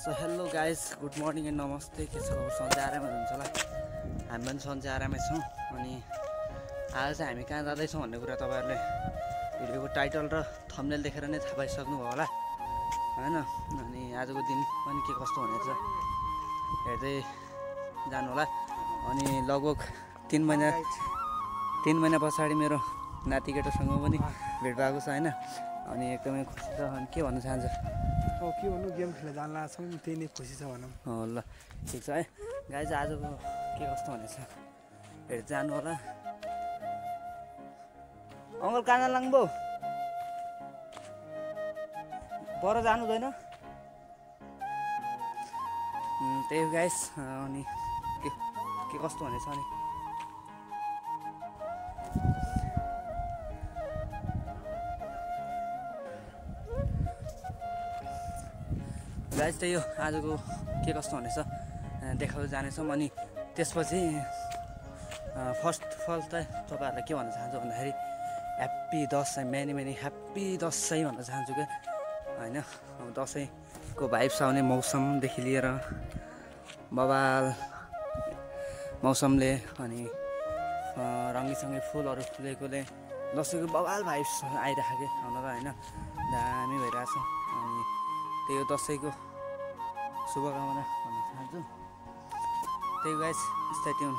So hello guys, good morning and नमस्ते। के छ खबर? सन्चै आरामै हुनुहुन्छ होला। हामी पनि सन्चै आरामै छौँ। अनि आज चाहिँ हामी कहाँ जाँदैछौँ भन्ने कुरा तपाईँहरूले भिडियोको टाइटल र थम्बनेल देखेर नै थाहा पाइसक्नुभयो होला होइन। अनि आजको दिन पनि के कस्तो हुनेछ हेर्दै जानु होला। अनि लगभग 3 महिना पछाडि मेरो नाति केटोसँग पनि भेट भएको छ होइन। अनि एकदमै खुसी छ। अनि के भन्न चाहन्छ? के भन्नु, गेम खेल्न जान लाग्छौँ, त्यही नै खुसी छ भनौँ। ल ठिक छ है गाइज, आजको के कस्तो हुनेछ हेर्दै जानु होला। अङ्कल कहाँ जान लाग्नुभयो? पर जानु हुँदैन? त्यही हो गाइस। अनि के कस्तो हुनेछ अनि गाइस, त्यही हो आजको के कस्तो हुनेछ देखाउँदै जानेछौँ। अनि त्यसपछि फर्स्ट अफ अल त तपाईँहरूलाई के भन्न चाहन्छु भन्दाखेरि happy Dashain, many happy Dashain भन्न चाहन्छु क्या होइन। अब दसैँको भाइब्स आउने मौसमदेखि लिएर बबाल मौसमले अनि रङ्गीसँगै फुलहरू फुलेकोले दसैँको बबाल भाइब्स आइरहेको क्या हुन त होइन। दामी भइरहेछ। अनि त्यही हो दसैँको शुभकामना भन्न चाहन्छु। त्यही गाइस, स्टे ट्युन।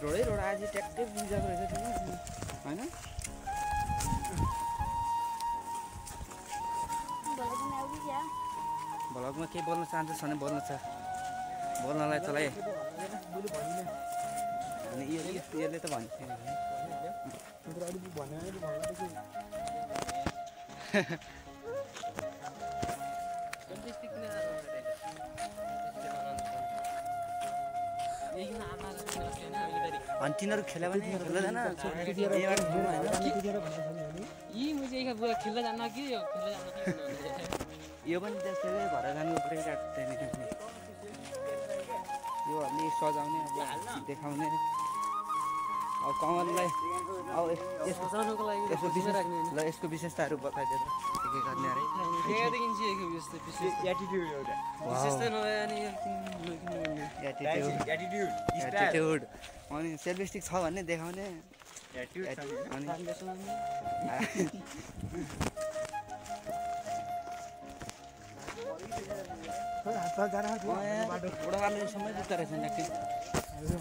रोड आज ट्याक्कै बुझाएको रहेछ होइन। भ्लगमा के बोल्न चाहन्छस् भने बोल्न छ, बोल्नलाई चलाइ। अनि यसले त भन्छ अनि तिनीहरू खेल्यो भने खेल्दैन। यो पनि त्यस्तै भएर जानु पुरै काट्दैन। यो अलि सजाउने अब देखाउने अब कमललाई अब यसको विशेषताहरू बताइदिएर के गर्ने अरे। एटिट्युड अनि सेल्फिस्टिक छ भन्ने देखाउने। ओडागारले समय जुत्ता रहेछ ट्याक्कै।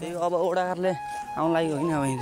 त्यही अब ओडागारले आउनु लागि होइन अब यहीँ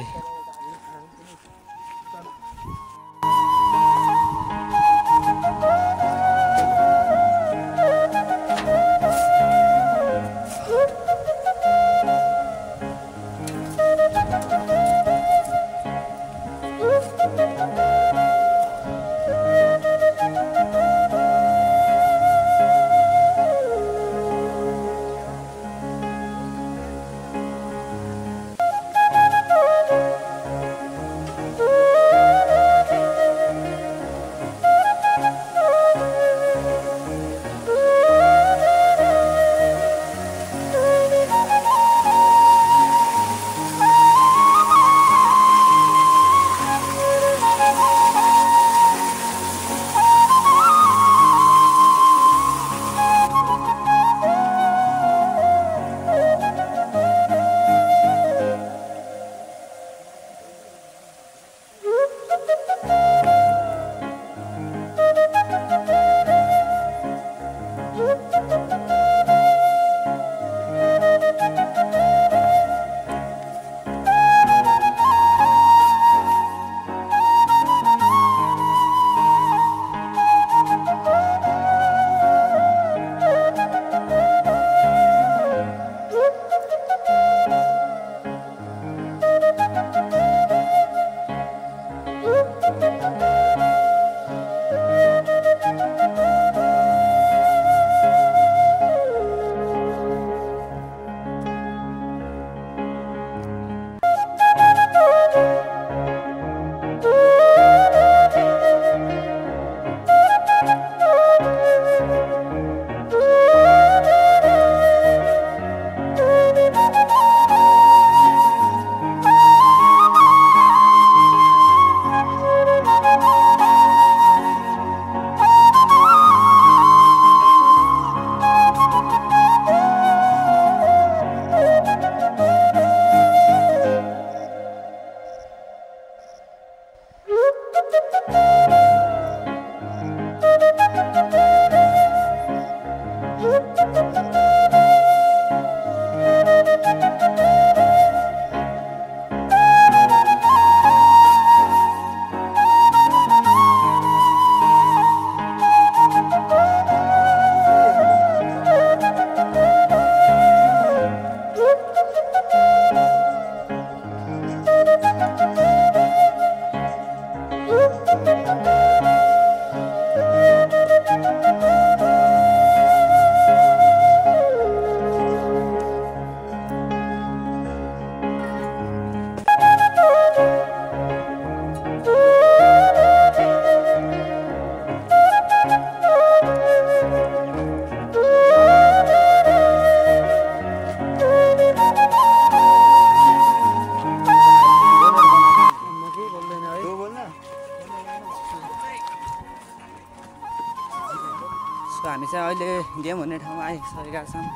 सो हामी चाहिँ अहिले गेम हुने ठाउँमा आइसकेका छौँ।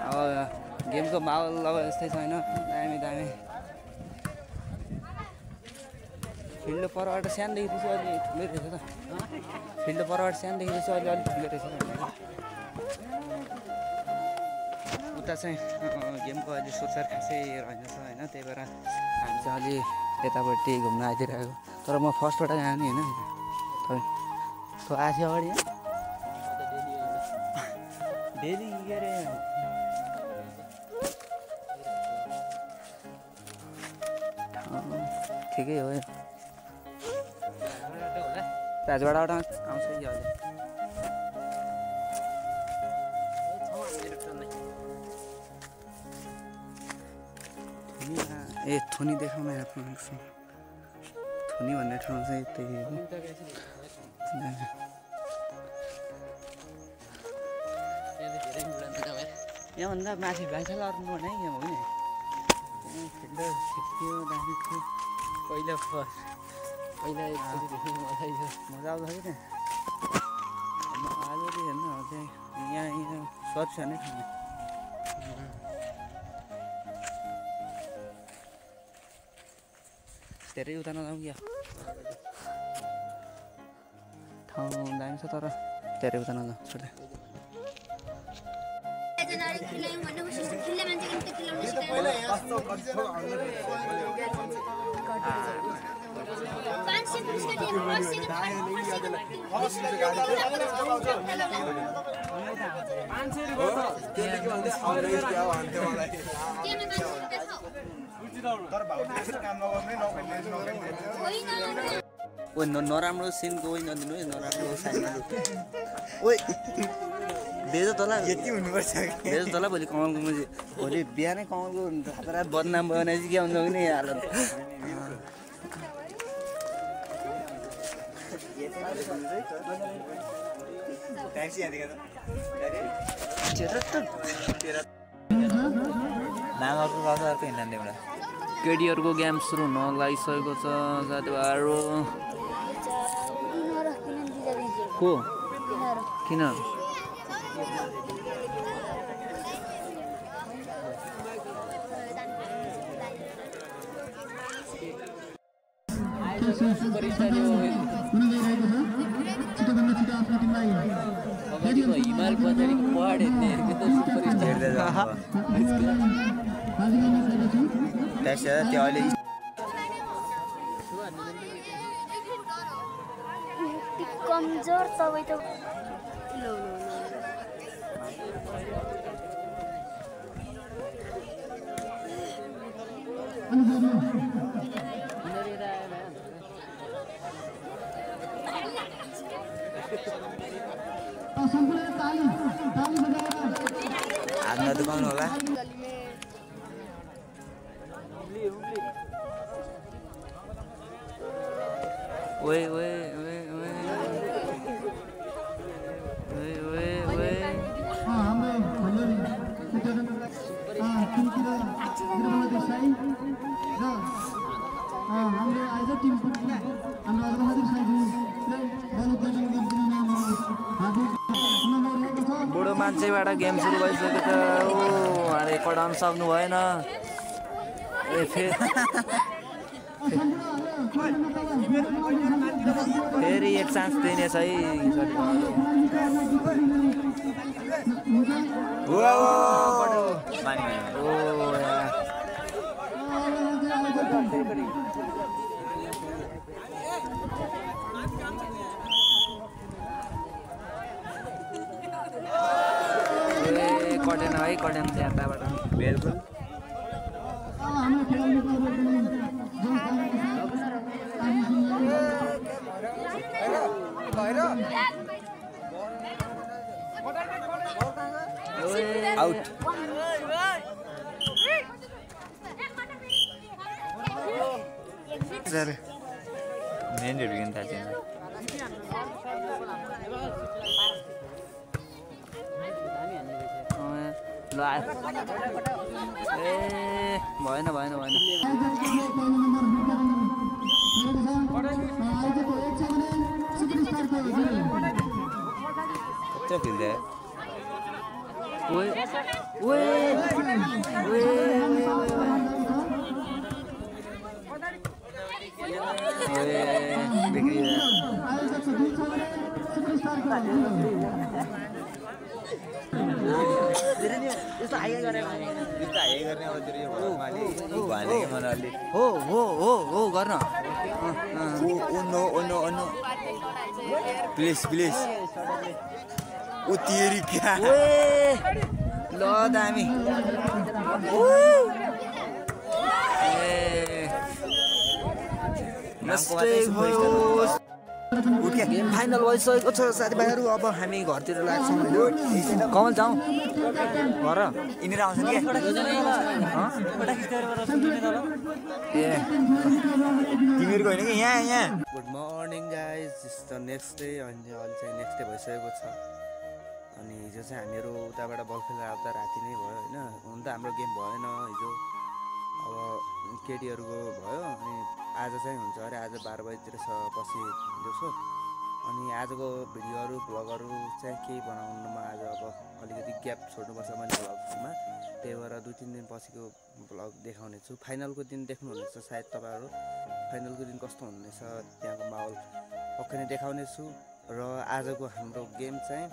अब गेमको माहौल अब यस्तै छैन, दामी दामी फिल्ड परबाट सानोदेखि चाहिँ अलि ठुलै रहेछ त। फिल्ड परबाट सानोदेखि चाहिँ अलिक ठुलै रहेछ। उता चाहिँ गेमको अहिले सोचाइ खासै रहेनछ होइन, त्यही भएर हामी चाहिँ अलि यतापट्टि घुम्न आइदिइरहेको। तर म फर्स्टबाट गएको नि होइन, तँ आएको थियो अगाडि डेली के अरे ठिकै हो यो। राजबाडाबाट आउँछ कि अहिले ए थुनी देखाउन यहाँ थुनी भन्ने ठाउँ चाहिँ त्यही हो। यहाँभन्दा माथि भाइसाल अर्नु भने यहाँ हो नि फिल्ड थियो दामी थियो पहिला एकचोटिदेखि मजा आउँछ कि त्यहाँ आज हेर्नु चाहिँ यहाँ सर्च छ नि धेरै उता नजाउँ क्या ठाउँ दामी छ तर धेरै उता नजाउँ छोड्दा ओ नराम्रो सिन गइ नदिनु है नराम्रो साइन ओइ बेजो तला यति हुनुपर्छ बेजो तला भोलि कमलको मुझे भोलि बिहानै कमलको रात बदनाम भयो भने चाहिँ के हुन्छ कि नि हालत केटीहरूको गेम सुरु हुन लागिसकेको छ साथीभाइहरू को किन हिमाल पछाडिको पहाड हेर्नेहरूको त सुपर स्टार त्यो अहिले कमजोर तपाईँ त हात नदुखाउनु होला ओए ओए ओए ओए ओए ओए ओए बुढो मान्छेबाट गेम सुरु भइसकेको छ ओ अरे कडाउन सक्नु भएन ए फेरि एक चान्स दिनेछ है कटेन है कटेन त्यहाँबाट बिल्कुल आउट मेन रेड गेम था ल ए भएन भएन भएन क्या खेल रहा है ओए ओए ओए बिक्री यस्तो आइया गरेर गर्ने अब तेरो यो माले भने के मन अलि हो हो हो हो गर्न ओ नो प्लिज ओ तेरी क्या ओए ल दामी गेम फाइनल भइसकेको छ साथीभाइहरू अब हामी घरतिर लाग्छौँ कमल जाउँ घर यिनीहरू आउँछन् क्या ए तिमीहरूको होइन कि यहाँ good morning guys the next day अनि अहिले चाहिँ नेक्स्ट डे भइसकेको छ अनि हिजो चाहिँ हामीहरू उताबाट बल खेलेर आउँदा राति नै भयो होइन हुन त हाम्रो गेम भएन हिजो अब केटीहरूको भयो अनि आज चाहिँ हुन्छ अरे आज 12 बजीतिर पछि दिउँसो अनि आजको भिडियोहरू भ्लगहरू चाहिँ केही बनाउनुमा आज अब अलिकति ग्याप छोड्नुपर्छ मैले भ्लगमा त्यही भएर 2-3 दिन पछिको भ्लग देखाउने छु फाइनलको दिन देख्नुहुनेछ सायद तपाईँहरू फाइनलको दिन कस्तो हुनेछ त्यहाँको माहौल पक्कै नै देखाउने छु र आजको हाम्रो गेम चाहिँ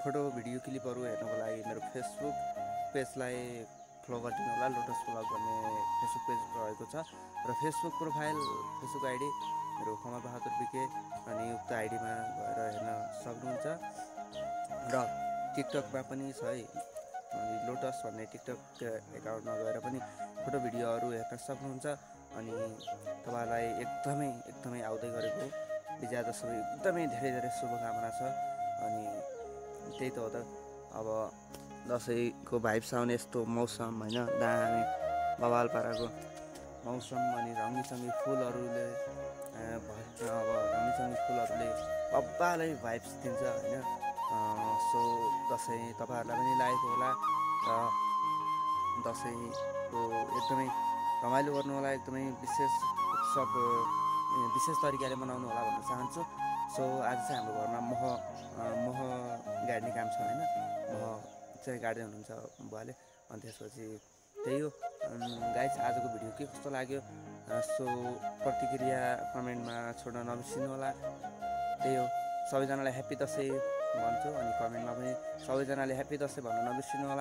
फोटो भिडियो क्लिपहरू हेर्नको लागि मेरो फेसबुक पेजलाई फलो गरिदिनु होला लोटस भ्लग भन्ने फेसबुक पेज रहेको छ र फेसबुक प्रोफाइल फेसबुक आइडी मेरो कमल बहादुर बिके अनि उक्त आइडीमा गएर हेर्न सक्नुहुन्छ र टिकटकमा पनि छ है अनि लोटस भन्ने टिकटक एकाउन्टमा गएर पनि फोटो भिडियोहरू हेर्न सक्नुहुन्छ अनि तपाईँलाई एकदमै आउँदै गरेको विजया दशमी एकदमै धेरै शुभकामना छ अनि त्यही त हो त अब दसैँको भाइब्स आउने यस्तो मौसम होइन दामी बवाल पाराको मौसम अनि रङ्गीचङ्गी फुलहरूले अब रङ्गीचङ्गी फुलहरूले बब्बालै भाइब्स दिन्छ होइन सो दसैँ तपाईँहरूलाई पनि लागेको होला र दसैँको एकदमै रमाइलो गर्नु होला एकदमै विशेष तरिकाले मनाउनु होला भन्न चाहन्छु सो आज चाहिँ हाम्रो घरमा मह गाड्ने काम छ होइन मह चाहिँ गाड्दै हुनुहुन्छ बुवाले अनि त्यसपछि त्यही हो गाइस आजको भिडियो के कस्तो लाग्यो सो प्रतिक्रिया कमेन्टमा छोड्न नबिर्सिनु होला त्यही हो सबैजनालाई ह्याप्पी दसैँ भन्छु अनि कमेन्टमा पनि सबैजनाले ह्याप्पी दसैँ भन्न नबिर्सिनु होला